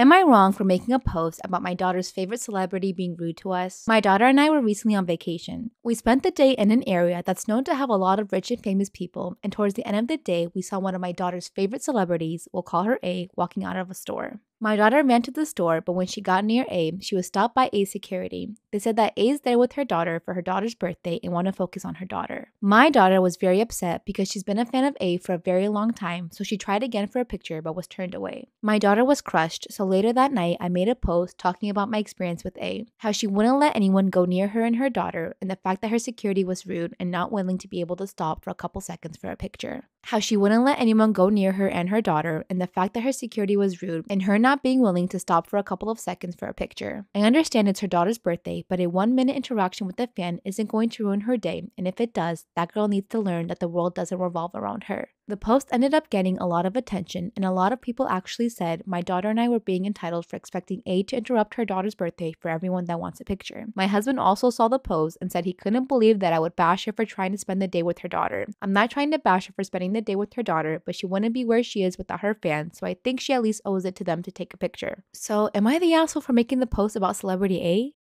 Am I wrong for making a post about my daughter's favorite celebrity being rude to us? My daughter and I were recently on vacation. We spent the day in an area that's known to have a lot of rich and famous people, and towards the end of the day, we saw one of my daughter's favorite celebrities, we'll call her A, walking out of a store. My daughter ran to the store, but when she got near A, she was stopped by A's security. They said that A is there with her daughter for her daughter's birthday and want to focus on her daughter. My daughter was very upset because she's been a fan of A for a very long time, so she tried again for a picture but was turned away. My daughter was crushed, so later that night I made a post talking about my experience with A, how she wouldn't let anyone go near her and her daughter, and the fact that her security was rude and not willing to be able to stop for a couple seconds for a picture. How she wouldn't let anyone go near her and her daughter, and the fact that her security was rude and her not being willing to stop for a couple of seconds for a picture. I understand it's her daughter's birthday, but a 1-minute interaction with a fan isn't going to ruin her day, and if it does, that girl needs to learn that the world doesn't revolve around her. The post ended up getting a lot of attention, and a lot of people actually said my daughter and I were being entitled for expecting A to interrupt her daughter's birthday for everyone that wants a picture. My husband also saw the post and said he couldn't believe that I would bash her for trying to spend the day with her daughter. I'm not trying to bash her for spending the day with her daughter, but she wouldn't be where she is without her fans, so I think she at least owes it to them to take a picture. So, am I the asshole for making the post about celebrity A?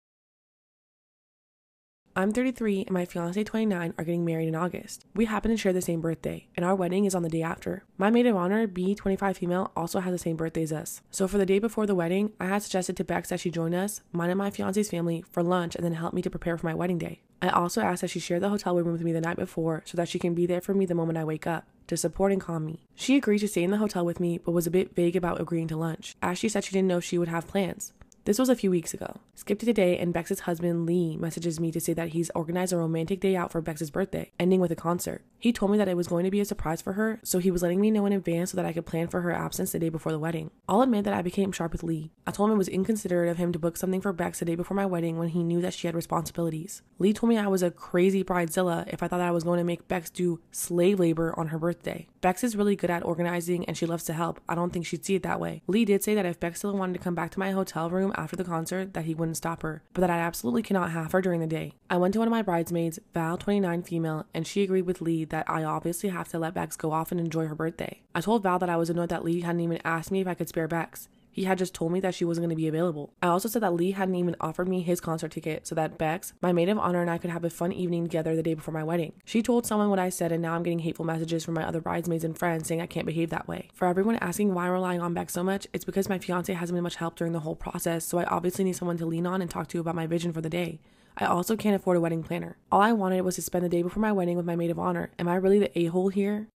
I'm 33 and my fiance 29 are getting married in August. We happen to share the same birthday, and our wedding is on the day after. My maid of honor, B, 25 female, also has the same birthday as us. So for the day before the wedding, I had suggested to Bex that she join us, mine and my fiance's family, for lunch and then help me to prepare for my wedding day. I also asked that she share the hotel room with me the night before so that she can be there for me the moment I wake up, to support and calm me. She agreed to stay in the hotel with me, but was a bit vague about agreeing to lunch, as she said she didn't know if she would have plans. This was a few weeks ago. Skip to today, and Bex's husband, Lee, messages me to say that he's organized a romantic day out for Bex's birthday, ending with a concert. He told me that it was going to be a surprise for her, so he was letting me know in advance so that I could plan for her absence the day before the wedding. I'll admit that I became sharp with Lee. I told him it was inconsiderate of him to book something for Bex the day before my wedding when he knew that she had responsibilities. Lee told me I was a crazy bridezilla if I thought that I was going to make Bex do slave labor on her birthday. Bex is really good at organizing and she loves to help. I don't think she'd see it that way. Lee did say that if Bex still wanted to come back to my hotel room after the concert, that he wouldn't stop her, but that I absolutely cannot have her during the day. I went to one of my bridesmaids, Val, 29 female, and she agreed with Lee that I obviously have to let Bex go off and enjoy her birthday. I told Val that I was annoyed that Lee hadn't even asked me if I could spare Bex. He had just told me that she wasn't going to be available. I also said that Lee hadn't even offered me his concert ticket so that Bex, my maid of honor, and I could have a fun evening together the day before my wedding. She told someone what I said, and now I'm getting hateful messages from my other bridesmaids and friends saying I can't behave that way. For everyone asking why I'm relying on Bex so much, it's because my fiance hasn't been much help during the whole process, so I obviously need someone to lean on and talk to about my vision for the day. I also can't afford a wedding planner. All I wanted was to spend the day before my wedding with my maid of honor. Am I really the a-hole here?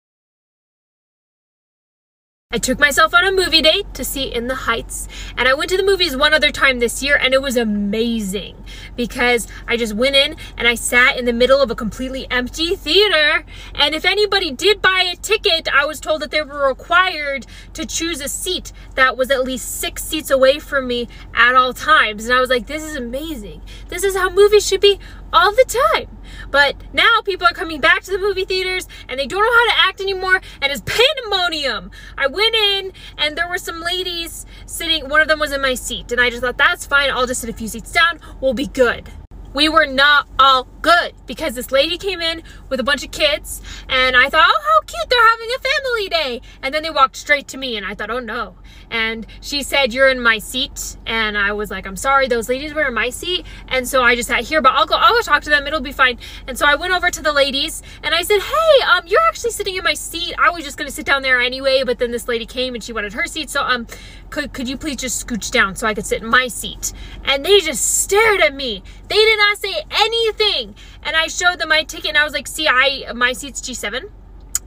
I took myself on a movie date to see In the Heights, and I went to the movies one other time this year, and it was amazing because I just went in and I sat in the middle of a completely empty theater, and if anybody did buy a ticket, I was told that they were required to choose a seat that was at least 6 seats away from me at all times, and I was like, this is amazing. This is how movies should be all the time. But now people are coming back to the movie theaters and they don't know how to act anymore, and it's pandemonium. I went in and there were some ladies sitting, one of them was in my seat, and I just thought, that's fine, I'll just sit a few seats down, we'll be good. We were not all good because this lady came in with a bunch of kids and I thought, oh, how cute, they're having a family day. And then they walked straight to me and I thought, oh no. And she said, you're in my seat. And I was like, I'm sorry, those ladies were in my seat. And so I just sat here, but I'll go talk to them, it'll be fine. And so I went over to the ladies and I said, hey, you're actually sitting in my seat. I was just gonna sit down there anyway, but then this lady came and she wanted her seat. So could you please just scooch down so I could sit in my seat? And they just stared at me. They did not say anything. And I showed them my ticket and I was like, see, my seat's G7.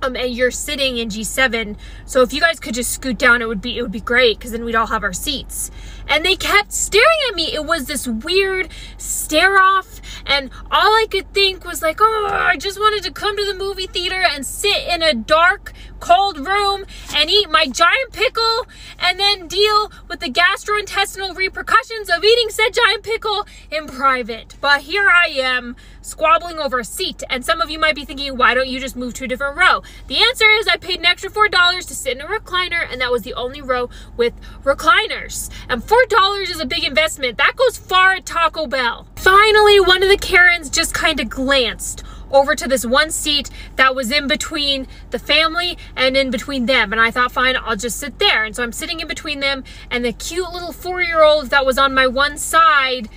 And you're sitting in G7, so if you guys could just scoot down, it would be great, because then we'd all have our seats. And they kept staring at me. It was this weird stare off, and all I could think was like, oh, I just wanted to come to the movie theater and sit in a dark, cold room and eat my giant pickle and then deal with the gastrointestinal repercussions of eating said giant pickle in private. But here I am, squabbling over a seat, and some of you might be thinking, why don't you just move to a different row? The answer is I paid an extra $4 to sit in a recliner, and that was the only row with recliners. And $4 is a big investment. That goes far at Taco Bell. Finally, one of the Karens just kind of glanced over to this one seat that was in between the family and in between them. And I thought, fine, I'll just sit there. And so I'm sitting in between them, and the cute little 4-year-old that was on my one side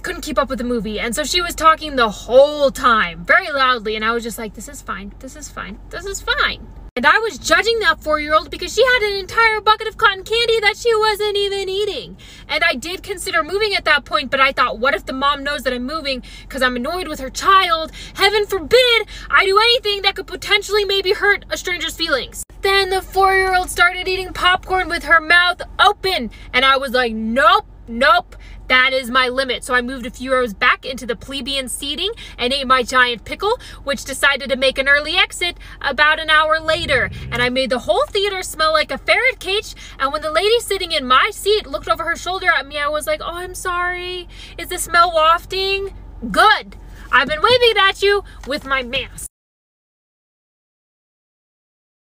couldn't keep up with the movie. And so she was talking the whole time very loudly. And I was just like, this is fine. This is fine. This is fine. And I was judging that 4-year-old because she had an entire bucket of cotton candy that she wasn't even eating. And I did consider moving at that point, but I thought, what if the mom knows that I'm moving because I'm annoyed with her child? Heaven forbid I do anything that could potentially maybe hurt a stranger's feelings. Then the 4-year-old started eating popcorn with her mouth open. And I was like, nope, nope. That is my limit. So I moved a few rows back into the plebeian seating and ate my giant pickle, which decided to make an early exit about an hour later. And I made the whole theater smell like a ferret cage. And when the lady sitting in my seat looked over her shoulder at me, I was like, oh, I'm sorry. Is the smell wafting? Good. I've been waving at you with my mask.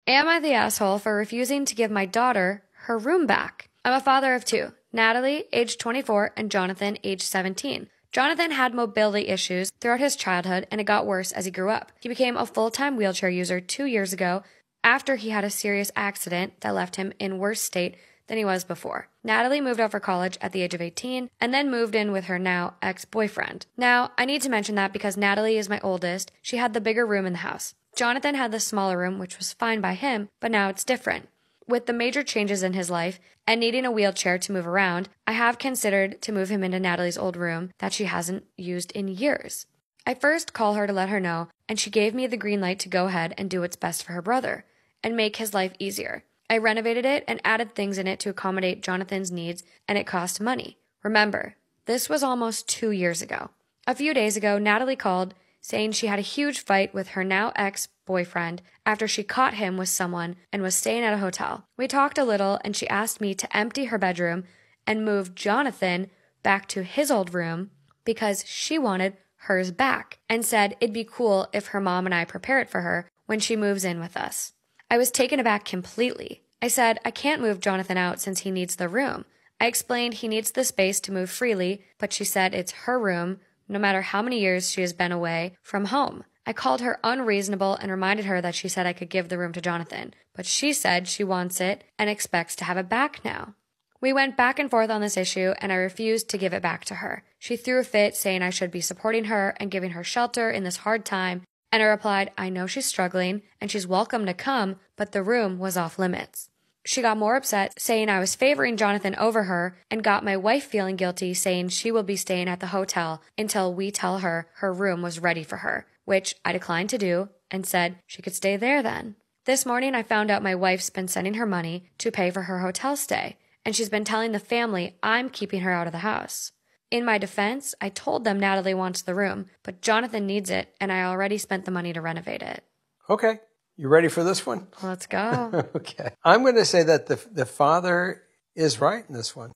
Am I the asshole for refusing to give my daughter her room back? I'm a father of 2. Natalie, age 24, and Jonathan, age 17. Jonathan had mobility issues throughout his childhood, and it got worse as he grew up. He became a full-time wheelchair user 2 years ago after he had a serious accident that left him in worse state than he was before. Natalie moved out for college at the age of 18 and then moved in with her now ex-boyfriend. Now, I need to mention that because Natalie is my oldest, she had the bigger room in the house. Jonathan had the smaller room, which was fine by him, but now it's different. With the major changes in his life and needing a wheelchair to move around, I have considered to move him into Natalie's old room that she hasn't used in years. I first called her to let her know, and she gave me the green light to go ahead and do what's best for her brother and make his life easier. I renovated it and added things in it to accommodate Jonathan's needs, and it cost money. Remember, this was almost 2 years ago. A few days ago, Natalie called saying she had a huge fight with her now ex-boyfriend after she caught him with someone and was staying at a hotel. We talked a little, and she asked me to empty her bedroom and move Jonathan back to his old room because she wanted hers back and said it'd be cool if her mom and I prepare it for her when she moves in with us. I was taken aback completely. I said I can't move Jonathan out since he needs the room. I explained he needs the space to move freely, but she said it's her room no matter how many years she has been away from home. I called her unreasonable and reminded her that she said I could give the room to Jonathan, but she said she wants it and expects to have it back now. We went back and forth on this issue, and I refused to give it back to her. She threw a fit, saying I should be supporting her and giving her shelter in this hard time, and I replied, I know she's struggling, and she's welcome to come, but the room was off limits. She got more upset, saying I was favoring Jonathan over her, and got my wife feeling guilty, saying she will be staying at the hotel until we tell her her room was ready for her, which I declined to do and said she could stay there then. This morning I found out my wife's been sending her money to pay for her hotel stay, and she's been telling the family I'm keeping her out of the house. In my defense, I told them Natalie wants the room, but Jonathan needs it, and I already spent the money to renovate it. Okay. You ready for this one? Let's go. Okay. I'm going to say that the father is right in this one.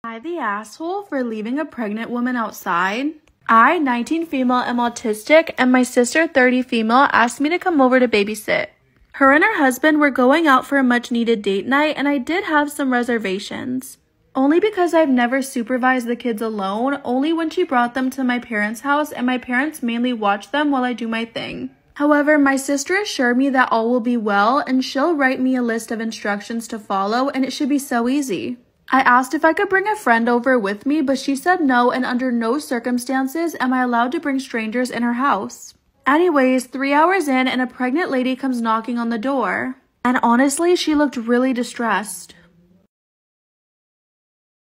Am I the asshole for leaving a pregnant woman outside? I, 19 female, am autistic, and my sister, 30 female, asked me to come over to babysit. Her and her husband were going out for a much-needed date night, and I did have some reservations. Only because I've never supervised the kids alone, only when she brought them to my parents' house, and my parents mainly watch them while I do my thing. However, my sister assured me that all will be well, and she'll write me a list of instructions to follow, and it should be so easy. I asked if I could bring a friend over with me, but she said no, and under no circumstances am I allowed to bring strangers in her house. Anyways, 3 hours in, and a pregnant lady comes knocking on the door. And honestly, she looked really distressed.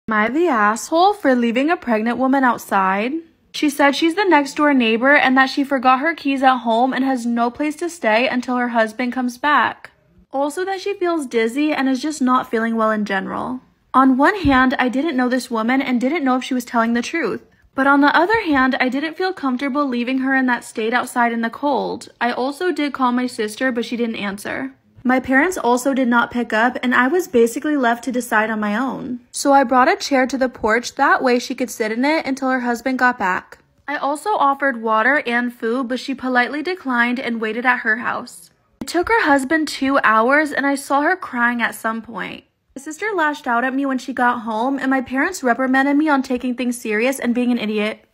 Am I the asshole for leaving a pregnant woman outside? She said she's the next door neighbor and that she forgot her keys at home and has no place to stay until her husband comes back. Also that she feels dizzy and is just not feeling well in general. On one hand, I didn't know this woman and didn't know if she was telling the truth. But on the other hand, I didn't feel comfortable leaving her in that state outside in the cold. I also did call my sister, but she didn't answer. My parents also did not pick up, and I was basically left to decide on my own. So I brought a chair to the porch, that way she could sit in it until her husband got back. I also offered water and food, but she politely declined and waited at her house. It took her husband 2 hours, and I saw her crying at some point. My sister lashed out at me when she got home, and my parents reprimanded me on taking things serious and being an idiot.